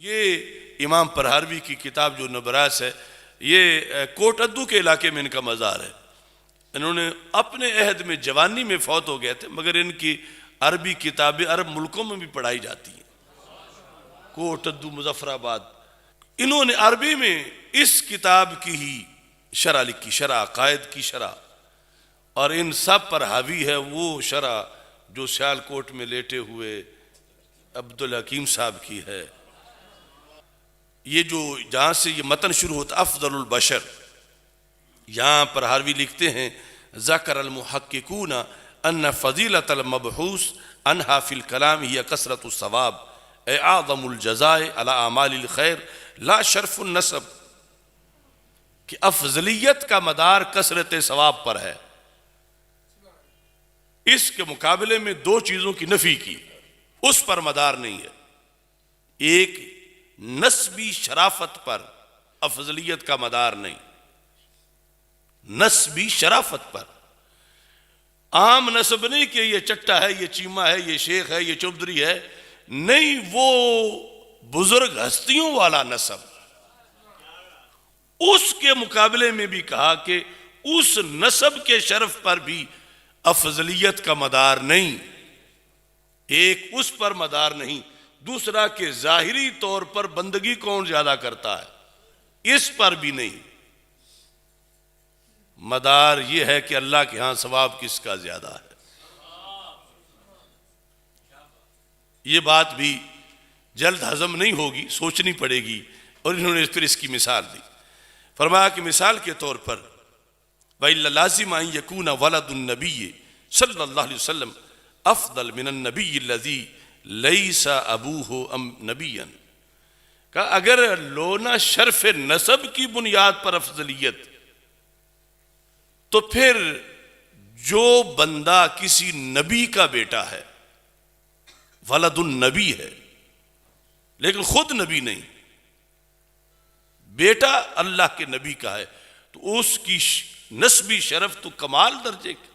یہ امام پرہاروی کی کتاب جو نبراس ہے، یہ کوٹ ادو کے علاقے میں ان کا مزار ہے۔ انہوں نے اپنے عہد میں جوانی میں فوت ہو گئے تھے، مگر ان کی عربی کتابیں عرب ملکوں میں بھی پڑھائی جاتی ہیں، کوٹ ادو، مظفر آباد۔ انہوں نے عربی میں اس کتاب کی ہی شرح لکھی، شرح عقائد کی شرح، اور ان سب پر حاوی ہے وہ شرح جو سیال کوٹ میں لیٹے ہوئے عبدالحکیم صاحب کی ہے۔ یہ جو جہاں سے یہ متن شروع ہوتا افضل البشر، یہاں پر حاوی لکھتے ہیں ذکر المحققون ان فضیلت المبحوث عنہا فی الکلام ہی کثرت الثواب اعظم الجزاء علی اعمال الخیر لا شرف النسب، کہ افضلیت کا مدار کثرت ثواب پر ہے۔ اس کے مقابلے میں دو چیزوں کی نفی کی، اس پر مدار نہیں ہے۔ ایک نسبی شرافت پر افضلیت کا مدار نہیں، نسبی شرافت پر، عام نسب نہیں کہ یہ چٹا ہے، یہ چیمہ ہے، یہ شیخ ہے، یہ چودھری ہے، نہیں، وہ بزرگ ہستیوں والا نسب۔ اس کے مقابلے میں بھی کہا کہ اس نسب کے شرف پر بھی افضلیت کا مدار نہیں، ایک اس پر مدار نہیں، دوسرا کہ ظاہری طور پر بندگی کون زیادہ کرتا ہے، اس پر بھی نہیں۔ مدار یہ ہے کہ اللہ کے ہاں ثواب کس کا زیادہ ہے۔ یہ بات بھی جلد ہضم نہیں ہوگی، سوچنی پڑے گی، اور انہوں نے پھر اس کی مثال دی۔ فرمایا کہ مثال کے طور پر وَإِلَّا لَازِمَ أَن يَكُونَ وَلَدُ النَّبِيِّ صلی اللہ علیہ وسلم افضل من النبی الذی لیس ابوہ نبیا، کہ اگر لونا شرف نسب کی بنیاد پر افضلیت، تو پھر جو بندہ کسی نبی کا بیٹا ہے، ولد النبی ہے لیکن خود نبی نہیں، بیٹا اللہ کے نبی کا ہے، تو اس کی نسبی شرف تو کمال درجے کی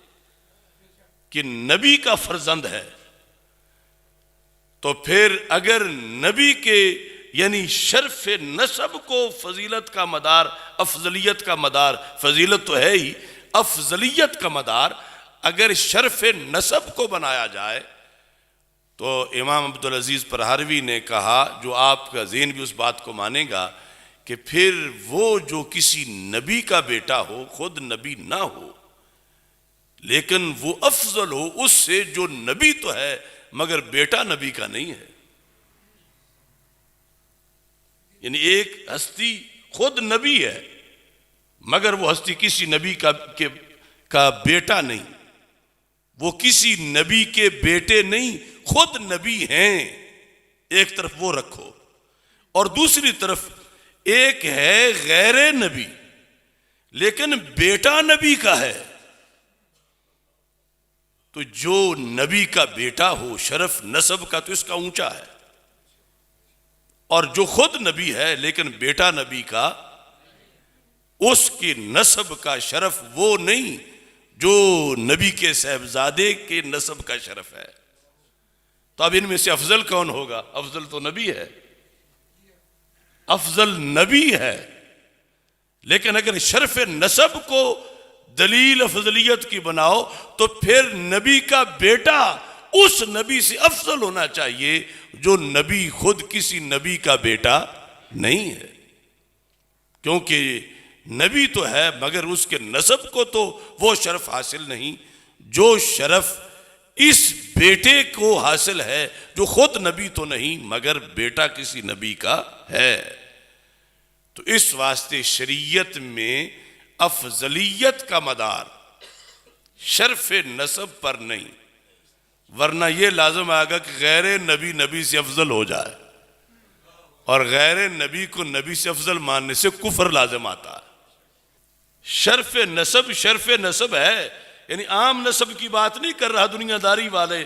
کہ نبی کا فرزند ہے۔ تو پھر اگر نبی کے یعنی شرف نسب کو فضیلت کا مدار، افضلیت کا مدار، فضیلت تو ہے ہی، افضلیت کا مدار اگر شرف نسب کو بنایا جائے، تو امام عبدالعزیز پرہاروی نے کہا، جو آپ کا ذہن بھی اس بات کو مانے گا، کہ پھر وہ جو کسی نبی کا بیٹا ہو، خود نبی نہ ہو لیکن وہ افضل ہو اس سے جو نبی تو ہے مگر بیٹا نبی کا نہیں ہے۔ یعنی ایک ہستی خود نبی ہے مگر وہ ہستی کسی نبی کا بیٹا نہیں، وہ کسی نبی کے بیٹے نہیں، خود نبی ہیں۔ ایک طرف وہ رکھو، اور دوسری طرف ایک ہے غیر نبی لیکن بیٹا نبی کا ہے، تو جو نبی کا بیٹا ہو شرف نسب کا تو اس کا اونچا ہے، اور جو خود نبی ہے لیکن بیٹا نبی کا، اس کی نسب کا شرف وہ نہیں جو نبی کے صاحبزادے کے نسب کا شرف ہے۔ تو اب ان میں سے افضل کون ہوگا؟ افضل تو نبی ہے، افضل نبی ہے، لیکن اگر شرف نسب کو دلیل افضلیت کی بناؤ تو پھر نبی کا بیٹا اس نبی سے افضل ہونا چاہیے جو نبی خود کسی نبی کا بیٹا نہیں ہے، کیونکہ نبی تو ہے مگر اس کے نسب کو تو وہ شرف حاصل نہیں جو شرف اس بیٹے کو حاصل ہے جو خود نبی تو نہیں مگر بیٹا کسی نبی کا ہے۔ تو اس واسطے شریعت میں افضلیت کا مدار شرف نسب پر نہیں، ورنہ یہ لازم آگا کہ غیر نبی نبی سے افضل ہو جائے، اور غیر نبی کو نبی سے افضل ماننے سے کفر لازم آتا ہے۔ شرف نسب ہے، یعنی عام نسب کی بات نہیں کر رہا دنیا داری والے،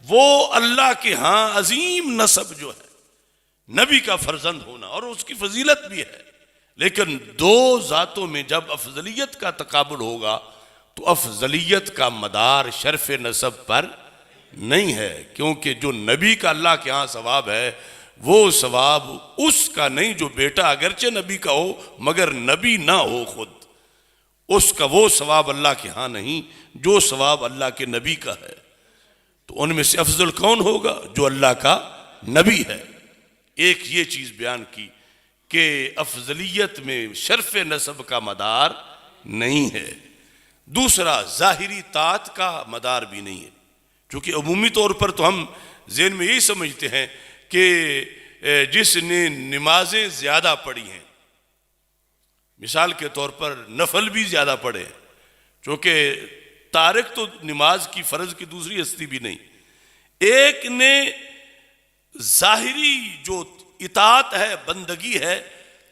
وہ اللہ کے ہاں عظیم نسب جو ہے نبی کا فرزند ہونا، اور اس کی فضیلت بھی ہے، لیکن دو ذاتوں میں جب افضلیت کا تقابل ہوگا تو افضلیت کا مدار شرف نسب پر نہیں ہے، کیونکہ جو نبی کا اللہ کے ہاں ثواب ہے وہ ثواب اس کا نہیں جو بیٹا اگرچہ نبی کا ہو مگر نبی نہ ہو خود، اس کا وہ ثواب اللہ کے ہاں نہیں جو ثواب اللہ کے نبی کا ہے۔ تو ان میں سے افضل کون ہوگا؟ جو اللہ کا نبی ہے۔ ایک یہ چیز بیان کی کہ افضلیت میں شرف نسب کا مدار نہیں ہے۔ دوسرا، ظاہری طاعت کا مدار بھی نہیں ہے، چونکہ عمومی طور پر تو ہم ذہن میں یہی سمجھتے ہیں کہ جس نے نمازیں زیادہ پڑھی ہیں، مثال کے طور پر نفل بھی زیادہ پڑھے ہیں، چونکہ تارک تو نماز کی فرض کی دوسری ہستی بھی نہیں، ایک نے ظاہری جو اطاعت ہے، بندگی ہے،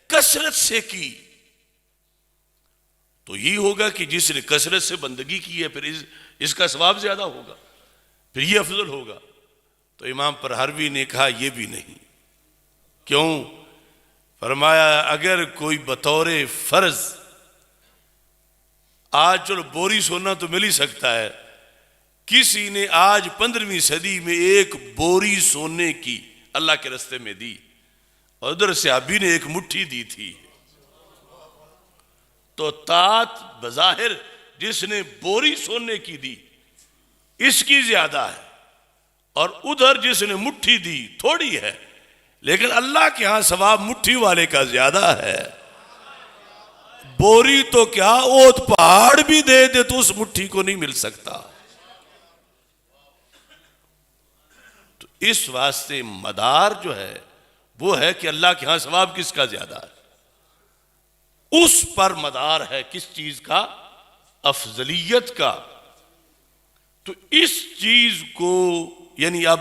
کثرت سے کی، تو یہ ہوگا کہ جس نے کثرت سے بندگی کی ہے پھر اس کا ثواب زیادہ ہوگا، پھر یہ افضل ہوگا۔ تو امام پرہروی نے کہا یہ بھی نہیں۔ کیوں؟ فرمایا اگر کوئی بطور فرض، آج چلو بوری سونا تو مل ہی سکتا ہے، کسی نے آج 15ویں صدی میں ایک بوری سونے کی اللہ کے راستے میں دی، اور ادھر صحابی نے ایک مٹھی دی تھی، تو طاعت بظاہر جس نے بوری سونے کی دی اس کی زیادہ ہے، اور ادھر جس نے مٹھی دی تھوڑی ہے، لیکن اللہ کے ہاں ثواب مٹھی والے کا زیادہ ہے۔ بوری تو کیا اوت پہاڑ بھی دے دے تو اس مٹھی کو نہیں مل سکتا۔ تو اس واسطے مدار جو ہے وہ ہے کہ اللہ کے ہاں ثواب کس کا زیادہ ہے، اس پر مدار ہے کس چیز کا؟ افضلیت کا۔ تو اس چیز کو یعنی اب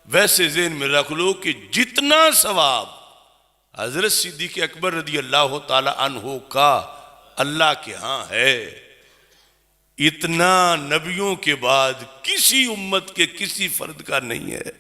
ویسے ذہن میں رکھ لو کہ جتنا ثواب حضرت صدیق اکبر رضی اللہ تعالی عنہ کا اللہ کے ہاں ہے، اتنا نبیوں کے بعد کسی امت کے کسی فرد کا نہیں ہے۔